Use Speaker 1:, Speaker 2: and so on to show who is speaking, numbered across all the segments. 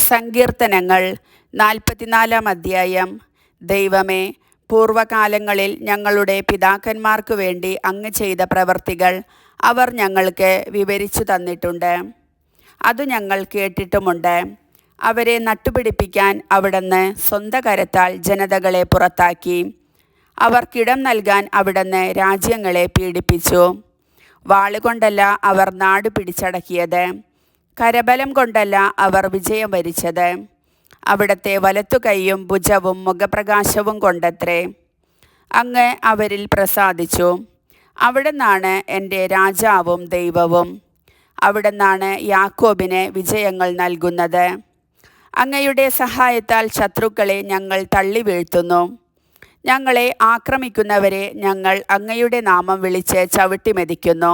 Speaker 1: സങ്കീർത്തനങ്ങൾ 44 അധ്യായം. ദൈവമേ, പൂർവകാലങ്ങളിൽ ഞങ്ങളുടെ പിതാക്കന്മാർക്കു വേണ്ടി അങ്ങ് ചെയ്ത പ്രവൃത്തികൾ അവർ ഞങ്ങൾക്ക് വിവരിച്ചു തന്നിട്ടുണ്ട്. അതു ഞങ്ങൾ കേട്ടിട്ടുമുണ്ട്. അവരെ നട്ടുപിടിപ്പിക്കാൻ അവിടുന്ന് സ്വന്തം കരത്താൽ ജനതകളെ പുറത്താക്കി. അവർക്കിടം നൽകാൻ അവിടുന്ന് രാജ്യങ്ങളെ പീഡിപ്പിച്ചു. വാളുകൊണ്ടല്ല അവർ നാട് പിടിച്ചടക്കിയത്, കരബലം കൊണ്ടല്ല അവർ വിജയം വരിച്ചത്. അവിടുത്തെ വലത്തുകൈയും ഭുജവും മുഖപ്രകാശവും കൊണ്ടത്രേ. അങ്ങ് അവരിൽ പ്രസാദിച്ചു. അവിടുന്നാണ് എൻ്റെ രാജാവും ദൈവവും. അവിടുന്നാണ് യാക്കോബിന് വിജയങ്ങൾ നൽകുന്നത്. അങ്ങയുടെ സഹായത്താൽ ശത്രുക്കളെ ഞങ്ങൾ തള്ളി വീഴ്ത്തുന്നു. ഞങ്ങളെ ആക്രമിക്കുന്നവരെ ഞങ്ങൾ അങ്ങയുടെ നാമം വിളിച്ച് ചവിട്ടിമെതിക്കുന്നു.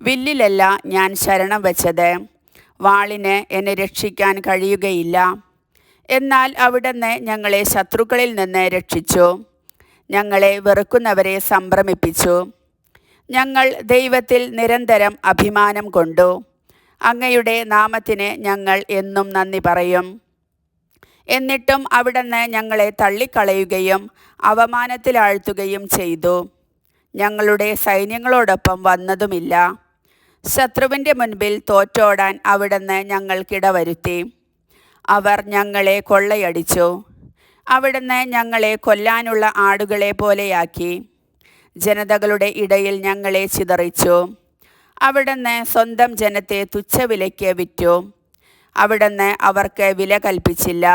Speaker 1: വില്ലിലല്ല ഞാൻ ശരണം വച്ചത്, വാളിന് എന്നെ രക്ഷിക്കാൻ കഴിയുകയില്ല. എന്നാൽ അവിടുന്ന് ഞങ്ങളെ ശത്രുക്കളിൽ നിന്ന് രക്ഷിച്ചു, ഞങ്ങളെ വെറുക്കുന്നവരെ സംഭ്രമിപ്പിച്ചു. ഞങ്ങൾ ദൈവത്തിൽ നിരന്തരം അഭിമാനം കൊണ്ടു. അങ്ങയുടെ നാമത്തിന് ഞങ്ങൾ എന്നും നന്ദി പറയും. എന്നിട്ടും അവിടുന്ന് ഞങ്ങളെ തള്ളിക്കളയുകയും അവമാനത്തിലാഴ്ത്തുകയും ചെയ്തു. ഞങ്ങളുടെ സൈന്യങ്ങളോടൊപ്പം വന്നതുമില്ല. ശത്രുവിൻ്റെ മുൻപിൽ തോറ്റോടാൻ അവിടുന്ന് ഞങ്ങൾക്കിടവരുത്തി. അവർ ഞങ്ങളെ കൊള്ളയടിച്ചു. അവിടുന്ന് ഞങ്ങളെ കൊല്ലാനുള്ള ആടുകളെ പോലെയാക്കി. ജനതകളുടെ ഇടയിൽ ഞങ്ങളെ ചിതറിച്ചു. അവിടുന്ന് സ്വന്തം ജനത്തെ തുച്ഛവിലയ്ക്ക് വിറ്റു. അവിടുന്ന് അവർക്ക് വില കൽപ്പിച്ചില്ല.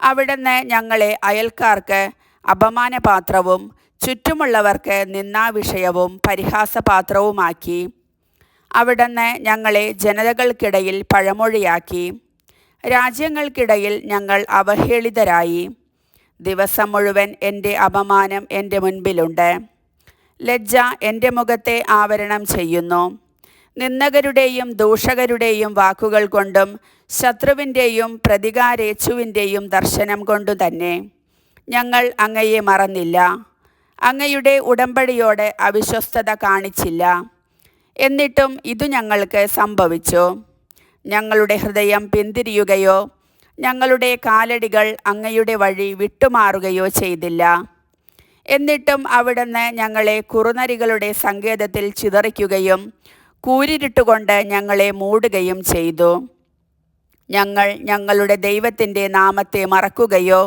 Speaker 1: അവിടുന്ന് ഞങ്ങളെ അയൽക്കാർക്ക് അപമാനപാത്രവും ചുറ്റുമുള്ളവർക്ക് നിന്ദാവിഷയവും പരിഹാസപാത്രവുമാക്കി. അവിടുന്ന് ഞങ്ങളെ ജനതകൾക്കിടയിൽ പഴമൊഴിയാക്കി. രാജ്യങ്ങൾക്കിടയിൽ ഞങ്ങൾ അവഹേളിതരായി. ദിവസം മുഴുവൻ എൻ്റെ അപമാനം എൻ്റെ മുൻപിലുണ്ട്. ലജ്ജ എൻ്റെ മുഖത്തെ ആവരണം ചെയ്യുന്നു. നിന്ദകരുടെയും ദൂഷകരുടെയും വാക്കുകൾ കൊണ്ടും ശത്രുവിൻ്റെയും പ്രതികാരേച്ഛുവിൻ്റെയും ദർശനം കൊണ്ടു തന്നെ ഞങ്ങൾ അങ്ങയെ മറന്നില്ല. അങ്ങയുടെ ഉടമ്പടിയോട് അവിശ്വസ്തത കാണിച്ചില്ല. എന്നിട്ടും ഇതു ഞങ്ങൾക്ക് സംഭവിച്ചു. ഞങ്ങളുടെ ഹൃദയം പിന്തിരിയുകയോ ഞങ്ങളുടെ കാലടികൾ അങ്ങയുടെ വഴി വിട്ടുമാറുകയോ ചെയ്തില്ല. എന്നിട്ടും അവിടുന്ന് ഞങ്ങളെ കുറുനരികളുടെ സങ്കേതത്തിൽ ചിതറിക്കുകയും കൂരിരുട്ടുകൊണ്ട് ഞങ്ങളെ മൂടുകയും ചെയ്തു. ഞങ്ങൾ ഞങ്ങളുടെ ദൈവത്തിൻ്റെ നാമത്തെ മറക്കുകയോ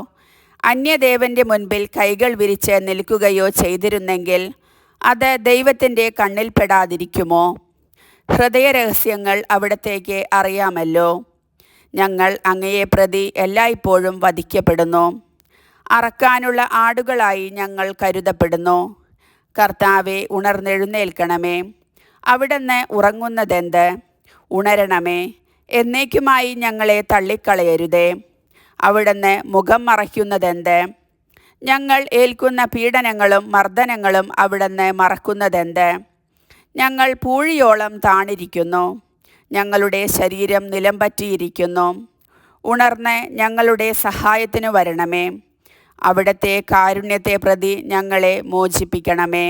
Speaker 1: അന്യദേവൻ്റെ മുൻപിൽ കൈകൾ വിരിച്ച് നിൽക്കുകയോ ചെയ്തിരുന്നെങ്കിൽ അത് ദൈവത്തിൻ്റെ കണ്ണിൽപ്പെടാതിരിക്കുമോ? ഹൃദയരഹസ്യങ്ങൾ അവിടത്തേക്ക് അറിയാമല്ലോ. ഞങ്ങൾ അങ്ങയെ പ്രതി എല്ലായ്പ്പോഴും വധിക്കപ്പെടുന്നു. അറക്കാനുള്ള ആടുകളായി ഞങ്ങൾ കരുതപ്പെടുന്നു. കർത്താവെ, ഉണർന്നെഴുന്നേൽക്കണമേ. അവിടുന്ന് ഉറങ്ങുന്നതെന്ത്? ഉണരണമേ. എന്നേക്കുമായി ഞങ്ങളെ തള്ളിക്കളയരുതേ. അവിടുന്ന് മുഖം മറയ്ക്കുന്നതെന്ത്? ഞങ്ങൾ ഏൽക്കുന്ന പീഡനങ്ങളും മർദ്ദനങ്ങളും അവിടുന്ന് മറക്കുന്നതെന്ത്? ഞങ്ങൾ പൂഴിയോളം താണിരിക്കുന്നു. ഞങ്ങളുടെ ശരീരം നിലംപറ്റിയിരിക്കുന്നു. ഉണർന്ന് ഞങ്ങളുടെ സഹായത്തിനു വരണമേ. അവിടുത്തെ കാരുണ്യത്തെ പ്രതി ഞങ്ങളെ മോചിപ്പിക്കണമേ.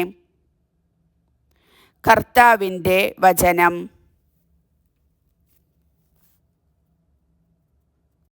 Speaker 1: കർത്താവിൻ്റെ വചനം.